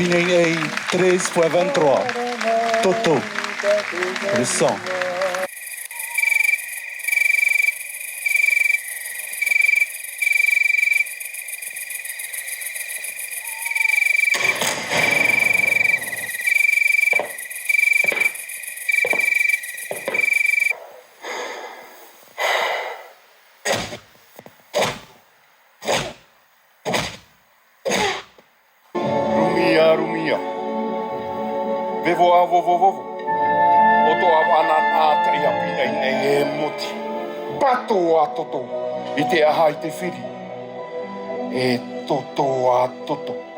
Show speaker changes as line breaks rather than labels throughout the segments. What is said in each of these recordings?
Pinay 13x23. Toto. Le sang.
Rumia. Vevo vovo. Oto awanan atria pinai nei moti. Pato a toto. I te aha i te whiri. E toto a toto.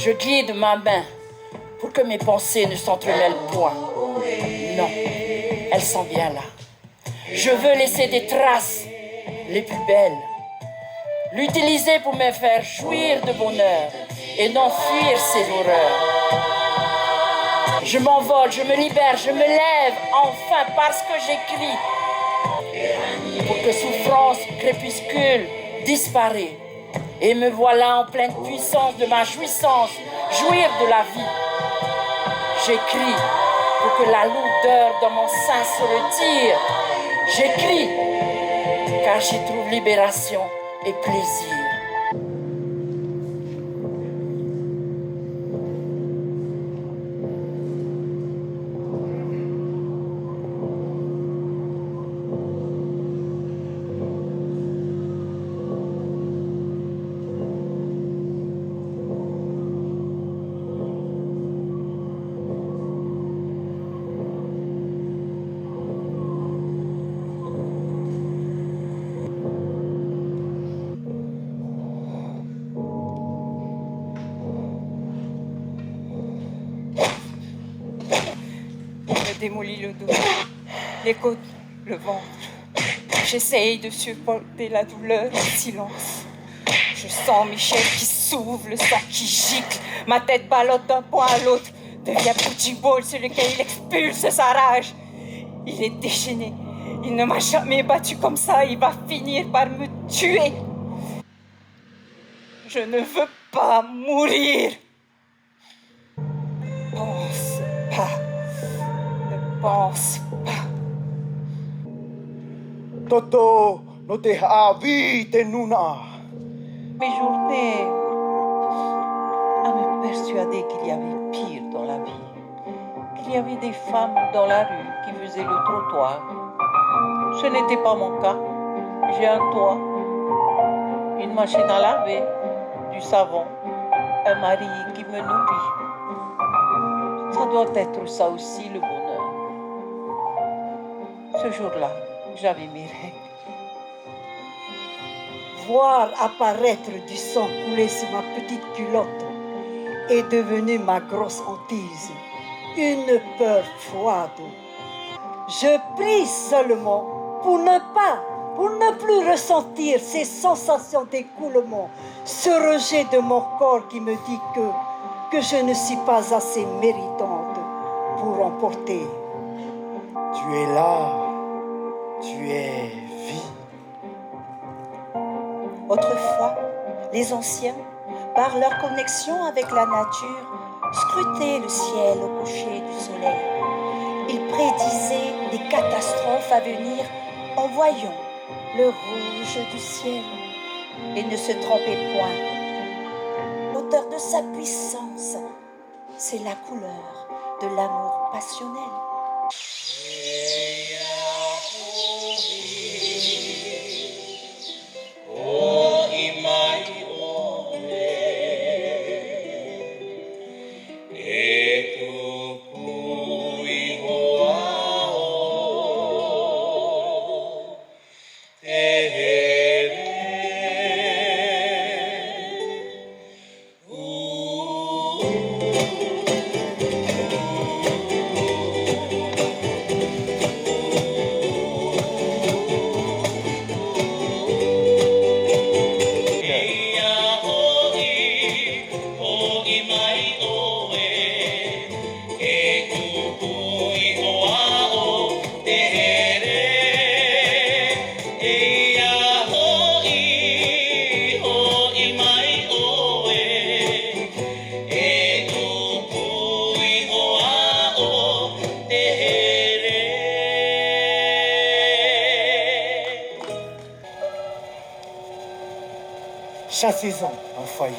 Je guide ma main pour que mes pensées ne s'entremêlent point. Non, elle s'en vient là. Je veux laisser des traces, les plus belles. L'utiliser pour me faire jouir de bonheur et non fuir ses horreurs. Je m'envole, je me libère, je me lève enfin parce que j'écris. Pour que souffrance, crépuscule, disparaît. Et me voilà en pleine puissance de ma jouissance, jouir de la vie. J'écris pour que la lourdeur dans mon sein se retire. J'écris car j'y trouve libération et plaisir.
Démolit le dos, les côtes, le ventre. J'essaye de supporter la douleur en silence. Je sens mes chairs qui s'ouvrent, le sang qui gicle. Ma tête ballotte d'un point à l'autre. Devient punching ball sur lequel il expulse sa rage. Il est déchaîné. Il ne m'a jamais battu comme ça. Il va finir par me tuer. Je ne veux pas mourir. Pense pas. Pense pas.
Toto, no te havi te nuna.
Mes journées à me persuader qu'il y avait pire dans la vie. Qu'il y avait des femmes dans la rue qui faisaient le trottoir. Ce n'était pas mon cas. J'ai un toit, une machine à laver, du savon, un mari qui me nourrit. Ça doit être ça aussi le bonheur. Ce jour-là, j'avais mes règles.
Voir apparaître du sang couler sur ma petite culotte est devenu ma grosse hantise, une peur froide. Je prie seulement pour ne plus ressentir ces sensations d'écoulement, ce rejet de mon corps qui me dit que je ne suis pas assez méritante pour emporter.
Tu es là, tu es vie.
Autrefois, les anciens, par leur connexion avec la nature, scrutaient le ciel au coucher du soleil. Ils prédisaient des catastrophes à venir en voyant le rouge du ciel et ne se trompaient point. L'auteur de sa puissance, c'est la couleur de l'amour passionnel.
Chassez-en un foyer,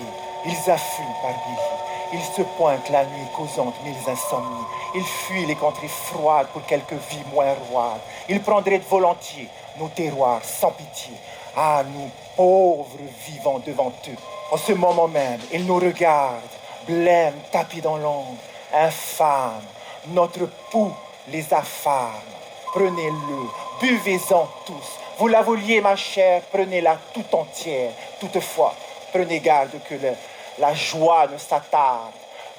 ils affluent par milliers. Ils se pointent la nuit causant mille insomnies. Ils fuient les contrées froides pour quelques vies moins roides. Ils prendraient de volontiers nos terroirs sans pitié. Ah, nous, pauvres vivants devant eux. En ce moment même, ils nous regardent, blêmes, tapis dans l'ombre, infâmes. Notre pouls les affame. Prenez-le, buvez-en tous. Vous la vouliez, ma chère, prenez-la tout entière. Toutefois, prenez garde que la joie ne s'attarde.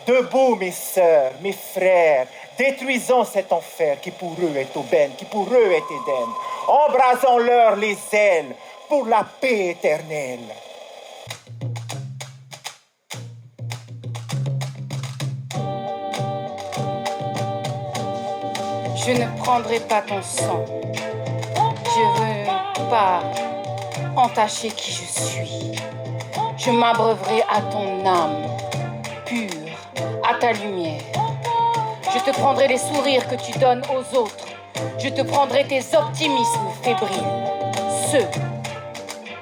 Debout, mes sœurs, mes frères, détruisons cet enfer qui pour eux est aubaine, qui pour eux est Éden. Embrasons-leur les ailes pour la paix éternelle.
Je ne prendrai pas ton sang. Je veux pas entacher qui je suis. Je m'abreuverai à ton âme pure, à ta lumière. Je te prendrai les sourires que tu donnes aux autres. Je te prendrai tes optimismes fébriles, ceux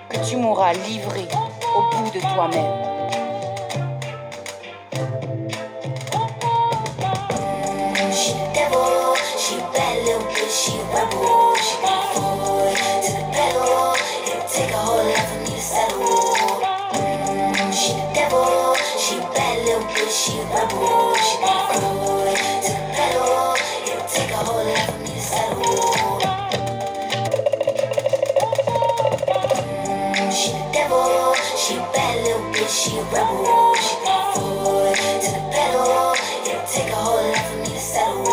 que tu m'auras livrés au bout de toi-même.
She the devil, she a bad little bitch, she a rebel. She got forward to the pedal. It'll take a whole lot for me to settle. She the devil, she a bad little bitch, she a rebel. She got forward to the pedal. It'll take a whole lot for me to settle. She the devil, she a bad little bitch, she a rebel. She got forward to the pedal. It'll take a whole lot for me to settle.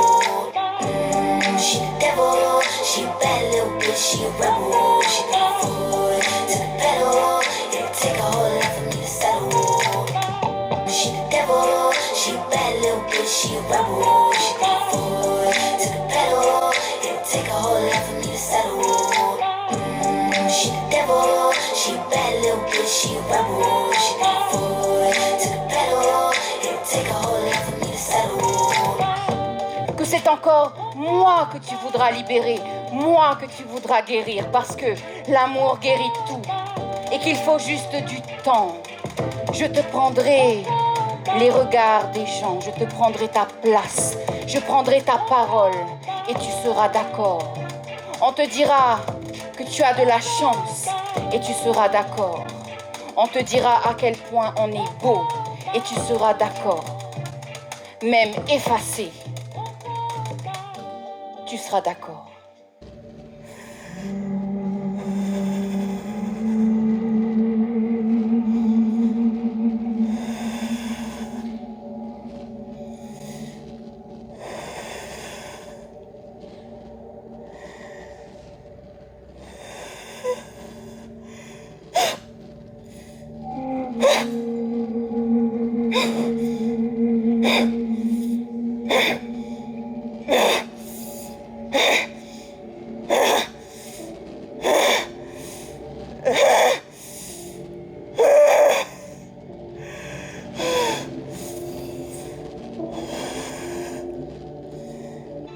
She the devil, she a bad little bitch, she a rebel. She got forward to the pedal. It'll take a whole lot for me to settle. She the devil, she a bad little bitch, she a rebel. She got forward to the pedal. It'll take a whole lot for me to settle. She the devil, she a bad little bitch, she a rebel. She got forward to the pedal. It'll take a whole lot for me to settle.
Que c'est encore moi que tu voudras libérer, moi que tu voudras guérir, parce que l'amour guérit tout et qu'il faut juste du temps. Je te prendrai les regards des gens, je te prendrai ta place, je prendrai ta parole et tu seras d'accord. On te dira que tu as de la chance et tu seras d'accord. On te dira à quel point on est beau et tu seras d'accord. Même effacé, tu seras d'accord.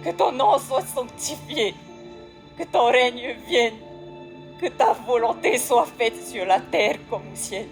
Que ton nom soit sanctifié, que ton règne vienne, que ta volonté soit faite sur la terre comme au ciel.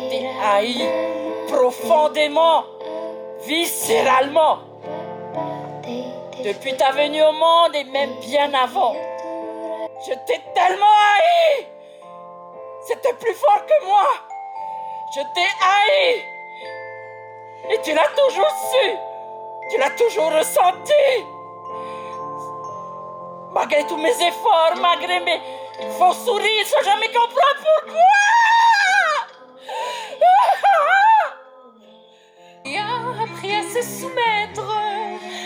t'ai haï profondément, viscéralement. Depuis ta venue au monde et même bien avant. Je t'ai tellement haï. C'était plus fort que moi. Je t'ai haï. Et tu l'as toujours su. Tu l'as toujours ressenti. Malgré tous mes efforts, malgré mes faux sourires, sans jamais comprendre pourquoi.
Il a appris à se soumettre,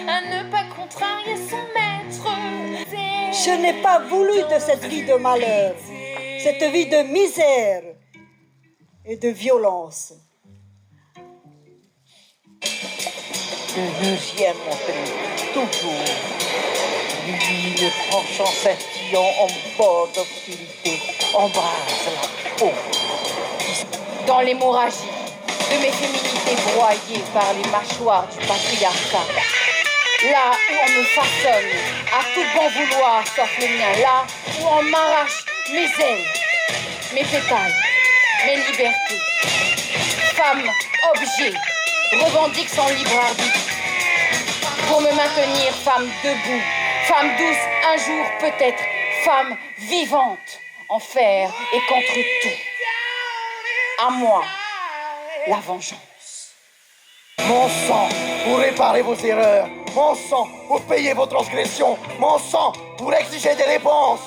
à ne pas contrarier son maître.
Je n'ai pas voulu de cette vie de malheur, cette vie de misère et de violence.
Le deuxième montrer, toujours. Lui, le tranchant scintillant en bord d'obscurité, embrase la peau.
Dans l'hémorragie de mes féminités broyées par les mâchoires du patriarcat. Là où on me façonne à tout bon vouloir sauf le mien. Là où on m'arrache mes ailes, mes pétales, mes libertés. Femme, objet, revendique son libre arbitre. Pour me maintenir femme debout, femme douce un jour peut-être, femme vivante, en fer et contre tout. À moi, la vengeance.
Mon sang pour réparer vos erreurs. Mon sang pour payer vos transgressions. Mon sang pour exiger des réponses.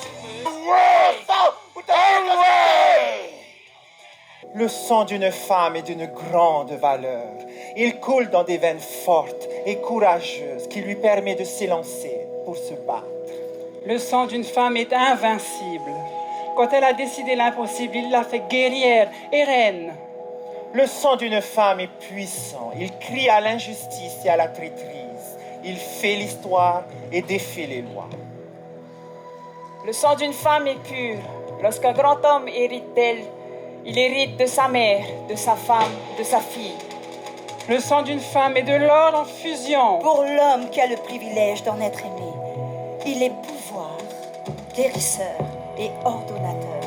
Le sang d'une femme est d'une grande valeur. Il coule dans des veines fortes et courageuses qui lui permet de s'élancer pour se battre.
Le sang d'une femme est invincible. Quand elle a décidé l'impossible, il l'a fait guerrière et reine.
Le sang d'une femme est puissant. Il crie à l'injustice et à la traîtrise. Il fait l'histoire et défait les lois.
Le sang d'une femme est pur. Lorsqu'un grand homme hérite d'elle, il hérite de sa mère, de sa femme, de sa fille.
Le sang d'une femme est de l'or en fusion.
Pour l'homme qui a le privilège d'en être aimé, il est pouvoir, guérisseur et ordonnateur.